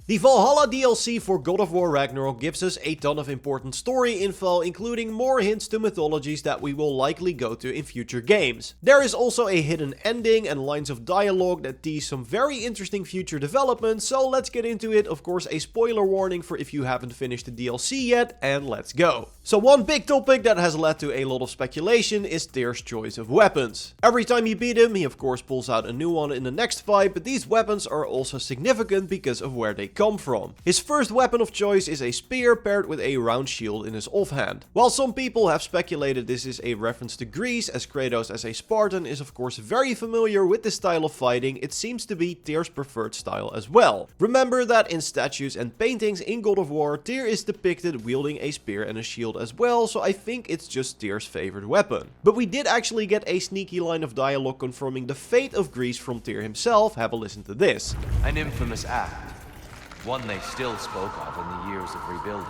The Valhalla DLC for God of War Ragnarok gives us a ton of important story info, including more hints to mythologies that we will likely go to in future games. There is also a hidden ending and lines of dialogue that tease some very interesting future developments, so let's get into it. Of course, a spoiler warning for if you haven't finished the DLC yet, and let's go. So one big topic that has led to a lot of speculation is Tyr's choice of weapons. Every time you beat him, he of course pulls out a new one in the next fight, but these weapons are also significant because of where they come from. His first weapon of choice is a spear paired with a round shield in his offhand. While some people have speculated this is a reference to Greece, as Kratos as a Spartan is of course very familiar with this style of fighting, it seems to be Tyr's preferred style as well. Remember that in statues and paintings in God of War, Tyr is depicted wielding a spear and a shield as well, so I think it's just Tyr's favorite weapon. But we did actually get a sneaky line of dialogue confirming the fate of Greece from Tyr himself. Have a listen to this. An infamous act. One they still spoke of in the years of rebuilding.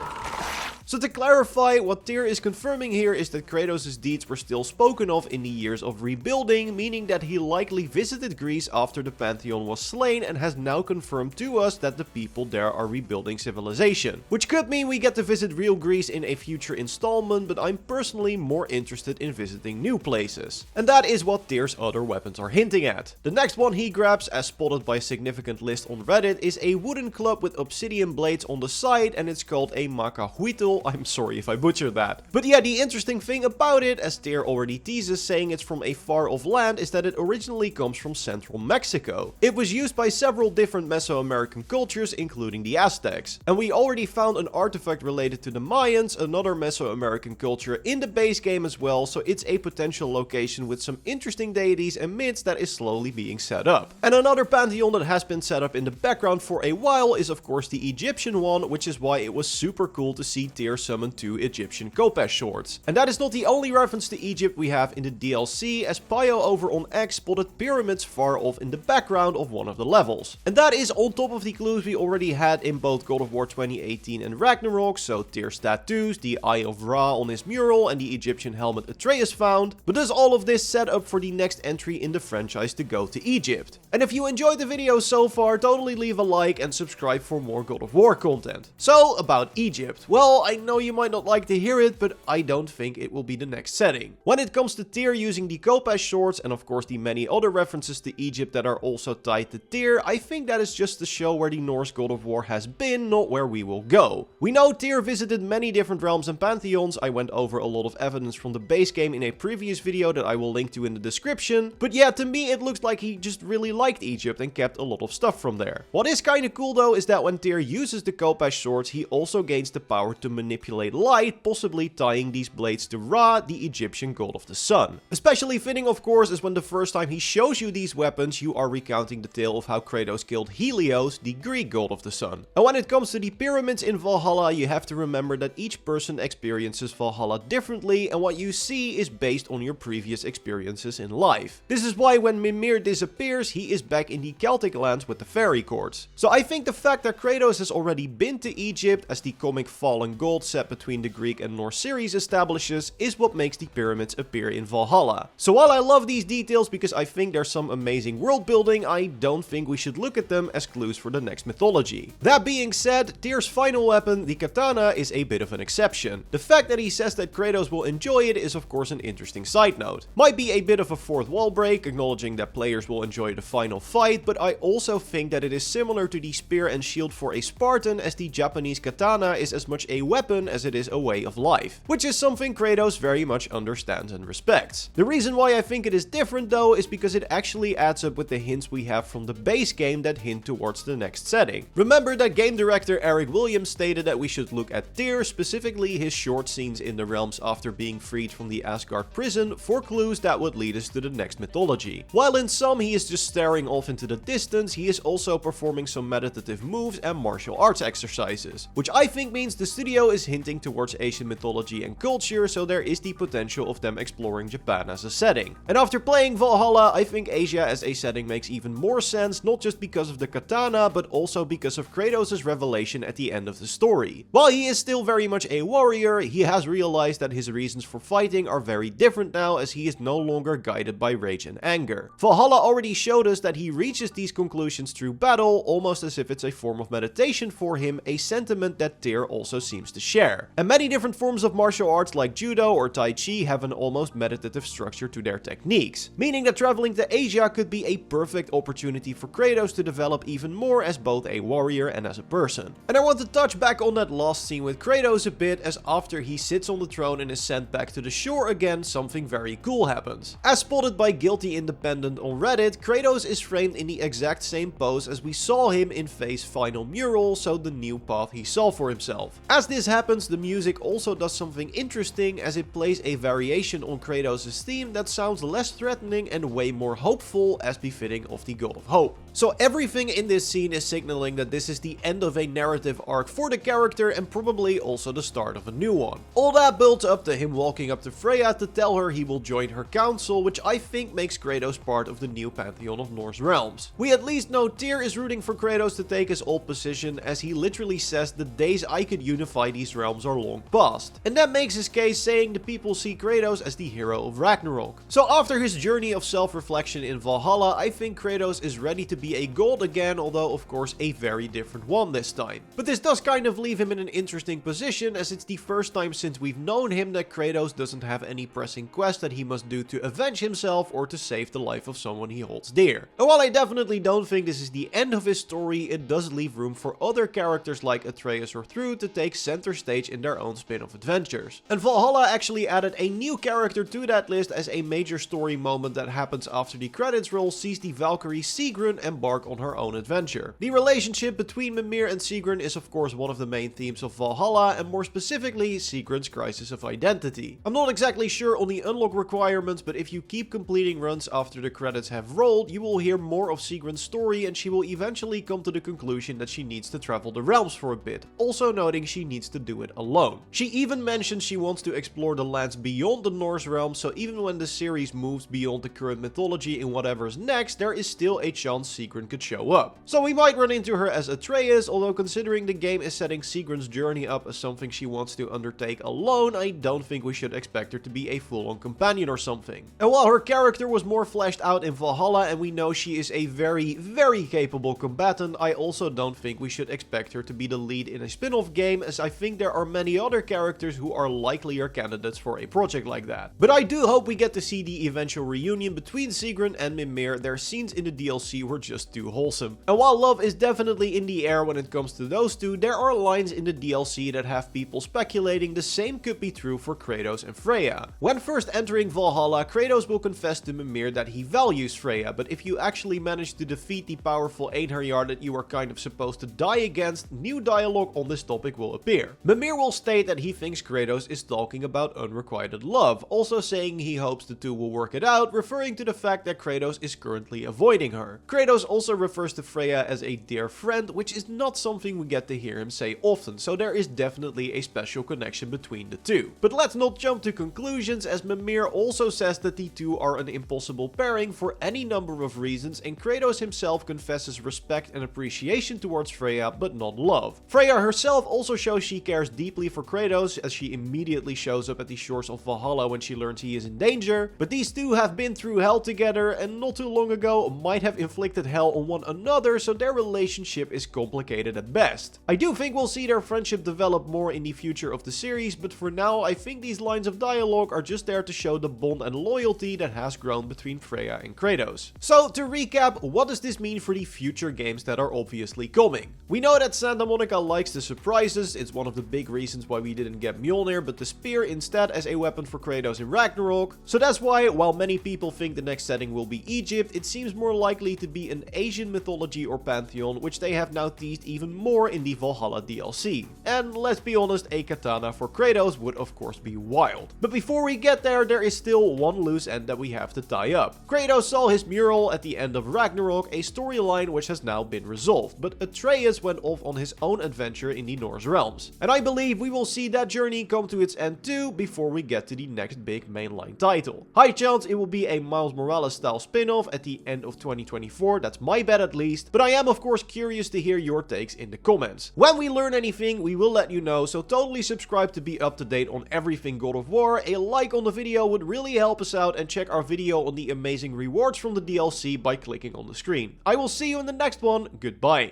So to clarify, what Tyr is confirming here is that Kratos' deeds were still spoken of in the years of rebuilding, meaning that he likely visited Greece after the Pantheon was slain and has now confirmed to us that the people there are rebuilding civilization. Which could mean we get to visit real Greece in a future installment, but I'm personally more interested in visiting new places. And that is what Tyr's other weapons are hinting at. The next one he grabs, as spotted by significant list on Reddit, is a wooden club with obsidian blades on the side, and it's called a macahuitl. I'm sorry if I butchered that. But yeah, the interesting thing about it, as Tyr already teases saying it's from a far off land, is that it originally comes from central Mexico. It was used by several different Mesoamerican cultures, including the Aztecs. And we already found an artifact related to the Mayans, another Mesoamerican culture, in the base game as well, so it's a potential location with some interesting deities and myths that is slowly being set up. And another pantheon that has been set up in the background for a while is of course the Egyptian one, which is why it was super cool to see Tyr summon 2 Egyptian Kopes swords. And that is not the only reference to Egypt we have in the DLC, as Pio over on X spotted pyramids far off in the background of one of the levels. And that is on top of the clues we already had in both God of War 2018 and Ragnarok, so Tyr's tattoos, the Eye of Ra on his mural, and the Egyptian helmet Atreus found. But does all of this set up for the next entry in the franchise to go to Egypt? And if you enjoyed the video so far, totally leave a like and subscribe for more God of War content. So, about Egypt. Well, I know you might not like to hear it, but I don't think it will be the next setting. When it comes to Tyr using the Kopes swords, and of course the many other references to Egypt that are also tied to Tyr, I think that is just to show where the Norse God of War has been, not where we will go. We know Tyr visited many different realms and pantheons. I went over a lot of evidence from the base game in a previous video that I will link to in the description, but yeah, to me it looks like he just really liked Egypt and kept a lot of stuff from there. What is kinda cool though is that when Tyr uses the Kopes swords, he also gains the power to manipulate light, possibly tying these blades to Ra, the Egyptian god of the sun. Especially fitting of course is when the first time he shows you these weapons, you are recounting the tale of how Kratos killed Helios, the Greek god of the sun. And when it comes to the pyramids in Valhalla, you have to remember that each person experiences Valhalla differently, and what you see is based on your previous experiences in life. This is why when Mimir disappears, he is back in the Celtic lands with the fairy courts. So I think the fact that Kratos has already been to Egypt, as the comic Fallen God set between the Greek and Norse series establishes, is what makes the pyramids appear in Valhalla. So while I love these details because I think there's some amazing world building, I don't think we should look at them as clues for the next mythology. That being said, Tyr's final weapon, the katana, is a bit of an exception. The fact that he says that Kratos will enjoy it is of course an interesting side note. Might be a bit of a fourth wall break, acknowledging that players will enjoy the final fight, but I also think that it is similar to the spear and shield for a Spartan, as the Japanese katana is as much a weapon as it is a way of life, which is something Kratos very much understands and respects. The reason why I think it is different though is because it actually adds up with the hints we have from the base game that hint towards the next setting. Remember that game director Eric Williams stated that we should look at Tyr, specifically his short scenes in the realms after being freed from the Asgard prison, for clues that would lead us to the next mythology. While in some he is just staring off into the distance, he is also performing some meditative moves and martial arts exercises, which I think means the studio is is hinting towards Asian mythology and culture, so there is the potential of them exploring Japan as a setting. And after playing Valhalla, I think Asia as a setting makes even more sense, not just because of the katana, but also because of Kratos' revelation at the end of the story. While he is still very much a warrior, he has realized that his reasons for fighting are very different now, as he is no longer guided by rage and anger. Valhalla already showed us that he reaches these conclusions through battle, almost as if it's a form of meditation for him, a sentiment that Tyr also seems to share. And many different forms of martial arts like judo or tai chi have an almost meditative structure to their techniques, meaning that traveling to Asia could be a perfect opportunity for Kratos to develop even more as both a warrior and as a person. And I want to touch back on that last scene with Kratos a bit, as after he sits on the throne and is sent back to the shore again, something very cool happens. As spotted by Guilty Independent on Reddit, Kratos is framed in the exact same pose as we saw him in Faye's final mural, so the new path he saw for himself. As this happens, the music also does something interesting, as it plays a variation on Kratos' theme that sounds less threatening and way more hopeful, as befitting of the God of Hope. So everything in this scene is signaling that this is the end of a narrative arc for the character and probably also the start of a new one. All that builds up to him walking up to Freya to tell her he will join her council, which I think makes Kratos part of the new pantheon of Norse realms. We at least know Tyr is rooting for Kratos to take his old position, as he literally says the days I could unify these realms are long past. And that makes his case, saying the people see Kratos as the hero of Ragnarok. So after his journey of self-reflection in Valhalla, I think Kratos is ready to be a god again, although of course a very different one this time. But this does kind of leave him in an interesting position, as it's the first time since we've known him that Kratos doesn't have any pressing quest that he must do to avenge himself or to save the life of someone he holds dear. And while I definitely don't think this is the end of his story, it does leave room for other characters like Atreus or Thru to take center stage in their own spin-off adventures. And Valhalla actually added a new character to that list, as a major story moment that happens after the credits roll sees the Valkyrie Sigrun embark on her own adventure. The relationship between Mimir and Sigrun is of course one of the main themes of Valhalla, and more specifically Sigrun's crisis of identity. I'm not exactly sure on the unlock requirements, but if you keep completing runs after the credits have rolled, you will hear more of Sigrun's story, and she will eventually come to the conclusion that she needs to travel the realms for a bit, also noting she needs to do it alone. She even mentions she wants to explore the lands beyond the Norse realm, so even when the series moves beyond the current mythology in whatever's next, there is still a chance Sigrun could show up. So we might run into her as Atreus, although considering the game is setting Sigrun's journey up as something she wants to undertake alone, I don't think we should expect her to be a full-on companion or something. And while her character was more fleshed out in Valhalla and we know she is a very capable combatant, I also don't think we should expect her to be the lead in a spin-off game, as I think there are many other characters who are likelier candidates for a project like that. But I do hope we get to see the eventual reunion between Sigrun and Mimir. Their scenes in the DLC were just too wholesome. And while love is definitely in the air when it comes to those two, there are lines in the DLC that have people speculating the same could be true for Kratos and Freya. When first entering Valhalla, Kratos will confess to Mimir that he values Freya, but if you actually manage to defeat the powerful Einherjar that you are kind of supposed to die against, new dialogue on this topic will appear. Mimir will state that he thinks Kratos is talking about unrequited love, also saying he hopes the two will work it out, referring to the fact that Kratos is currently avoiding her. Kratos also refers to Freya as a dear friend, which is not something we get to hear him say often, so there is definitely a special connection between the two. But let's not jump to conclusions, as Mimir also says that the two are an impossible pairing for any number of reasons, and Kratos himself confesses respect and appreciation towards Freya, but not love. Freya herself also shows she cares deeply for Kratos, as she immediately shows up at the shores of Valhalla when she learns he is in danger, but these two have been through hell together and not too long ago might have inflicted hell on one another, so their relationship is complicated at best. I do think we'll see their friendship develop more in the future of the series, but for now I think these lines of dialogue are just there to show the bond and loyalty that has grown between Freya and Kratos. So to recap, what does this mean for the future games that are obviously coming? We know that Santa Monica likes the surprises. It's one of the big reasons why we didn't get Mjolnir but the spear instead as a weapon for Kratos in Ragnarok. So that's why, while many people think the next setting will be Egypt, it seems more likely to be an an Asian mythology or pantheon, which they have now teased even more in the Valhalla DLC. And let's be honest, a katana for Kratos would of course be wild. But before we get there is still one loose end that we have to tie up. Kratos saw his mural at the end of Ragnarok, a storyline which has now been resolved, but Atreus went off on his own adventure in the Norse realms. And I believe we will see that journey come to its end too before we get to the next big mainline title. High chance it will be a Miles Morales style spin-off at the end of 2024, that's my bet at least, but I am of course curious to hear your takes in the comments. When we learn anything, we will let you know, so totally subscribe to be up to date on everything God of War. A like on the video would really help us out, and check our video on the amazing rewards from the DLC by clicking on the screen. I will see you in the next one. Goodbye.